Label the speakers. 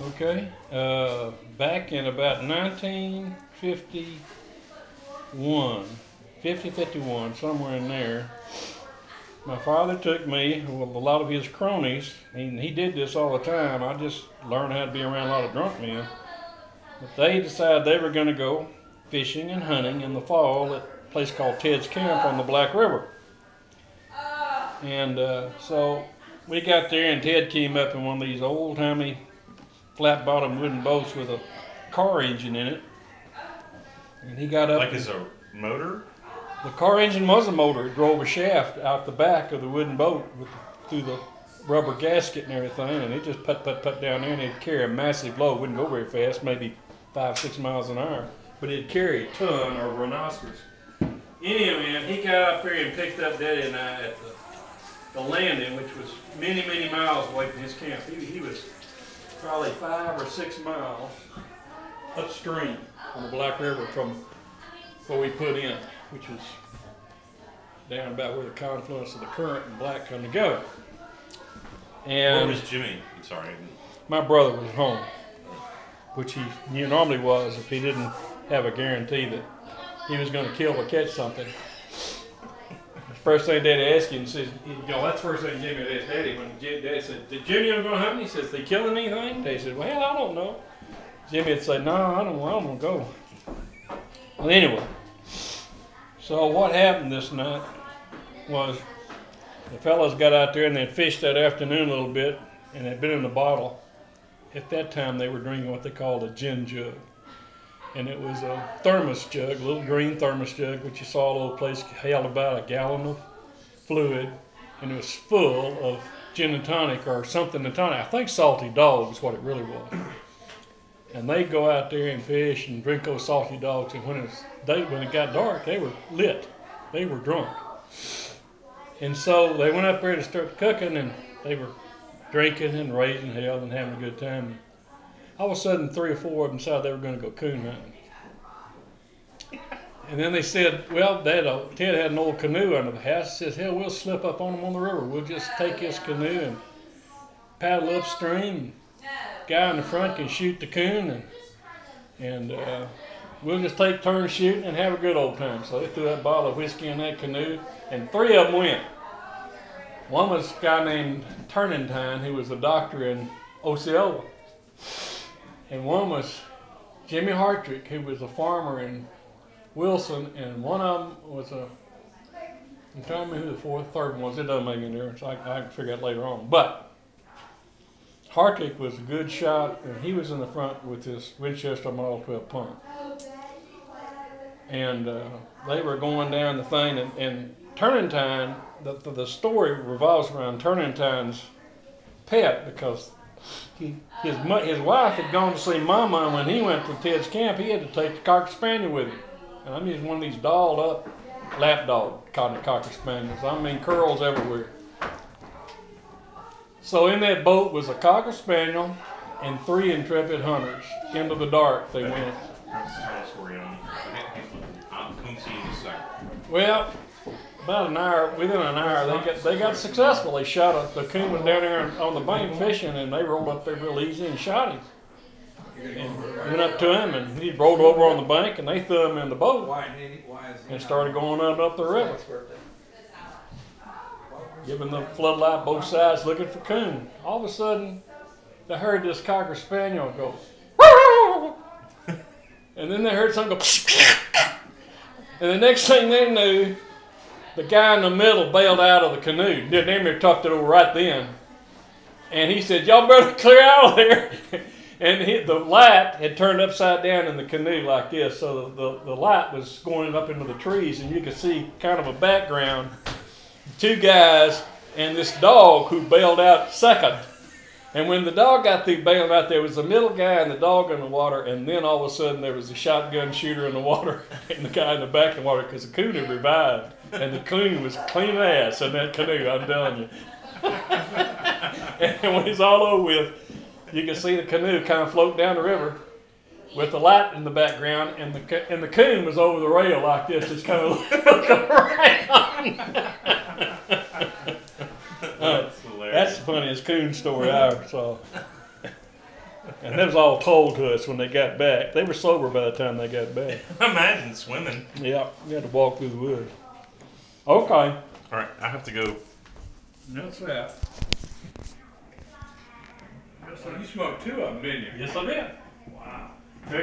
Speaker 1: Okay. Back in about 1951, 51, somewhere in there, my father took me with a lot of his cronies. He did this all the time. I just learned how to be around a lot of drunk men. But they decided they were going to go fishing and hunting in the fall at a place called Ted's Camp on the Black River. And so we got there, and Ted came up in one of these old-timey flat-bottom wooden boats with a car engine in it. And he got up.
Speaker 2: Like it's a motor?
Speaker 1: The car engine was a motor. It drove a shaft out the back of the wooden boat through the rubber gasket and everything, and it just put down there, and it'd carry a massive load. It wouldn't go very fast, maybe 5-6 miles an hour, but it'd carry a ton of rhinoceros. Anyway, he got up there and picked up Daddy and I at the landing, which was many, many miles away from his camp. He was probably 5 or 6 miles upstream on the Black River from where we put in, which was down about where the confluence of the current and Black come together. And
Speaker 2: where was Jimmy? I'm sorry.
Speaker 1: My brother was home, which he normally was if he didn't have a guarantee that he was going to kill or catch something. First thing Daddy asked him, says, that's the first thing Jimmy would ask Daddy. When Daddy said, "Did Jimmy ever go hunting?" He says, "They killing anything?" Daddy said, "Well, I don't know." Jimmy would say, "No, I don't want to go." Well, anyway, so what happened this night was the fellas got out there and they'd fished that afternoon a little bit, and they'd been in the bottle. At that time, they were drinking what they called a gin jug. And it was a thermos jug, a little green thermos jug, which you saw all over the place, held about a gallon of fluid, and it was full of gin and tonic or something and tonic. I think salty dog is what it really was. And they'd go out there and fish and drink those salty dogs, and when it got dark, they were lit. They were drunk. And so they went up there to start cooking, and they were drinking and raising hell and having a good time. All of a sudden, 3 or 4 of them decided they were going to go coon hunting. And then they said, well, Ted had an old canoe under the house. He says, hell, we'll slip up on them on the river. We'll just take this canoe and paddle upstream. Guy in the front can shoot the coon, and we'll just take turns shooting and have a good old time. So they threw that bottle of whiskey in that canoe, and 3 of them went. One was a guy named Turnentine, who was a doctor in Osceola. And one was Jimmy Hartrick, who was a farmer in Wilson, and one of them was I'm trying to remember who the third one was. It doesn't make any difference. I can figure out later on. But Hartrick was a good shot, and he was in the front with his Winchester Model 12 pump. And they were going down the thing, and Turnentine, the story revolves around Turnentine's pet, because his wife had gone to see Mama, and when he went to Ted's camp, he had to take the Cocker Spaniel with him. And I mean, one of these dolled up lap dog Cocker Spaniels. I mean, curls everywhere. So in that boat was a Cocker Spaniel and 3 intrepid hunters. Into the dark they went. Well, about an hour, within an hour, they got successful. They shot the coon was down there on the bank fishing, and they rolled up there real easy and shot him. And went up to him, and he rolled over on the bank, and they threw him in the boat and started going up the river, giving the floodlight both sides looking for coon. All of a sudden, they heard this Cocker Spaniel go, and then they heard something go, and the next thing they knew, the guy in the middle bailed out of the canoe. Damn near tucked it over right then. And he said, y'all better clear out of there. And the light had turned upside down in the canoe like this. So the light was going up into the trees, and you could see kind of a background. 2 guys and this dog who bailed out second. And when the dog got through bailing out, there was the middle guy and the dog in the water, and then all of a sudden there was a shotgun shooter in the water and the guy in the back in the water, because the coon had revived. And the coon was clean ass in that canoe, I'm telling you. And when it's all over with, you can see the canoe kind of float down the river with the light in the background, and the coon was over the rail like this, just kind of looking around. That's the funniest coon story I ever saw. And that was all told to us when they got back. They were sober by the time they got back.
Speaker 2: Imagine swimming.
Speaker 1: Yeah, we had to walk through the woods. Okay.
Speaker 2: All right, I have to go.
Speaker 1: That's that. So you smoked 2 of them, didn't you?
Speaker 2: Yes, I did.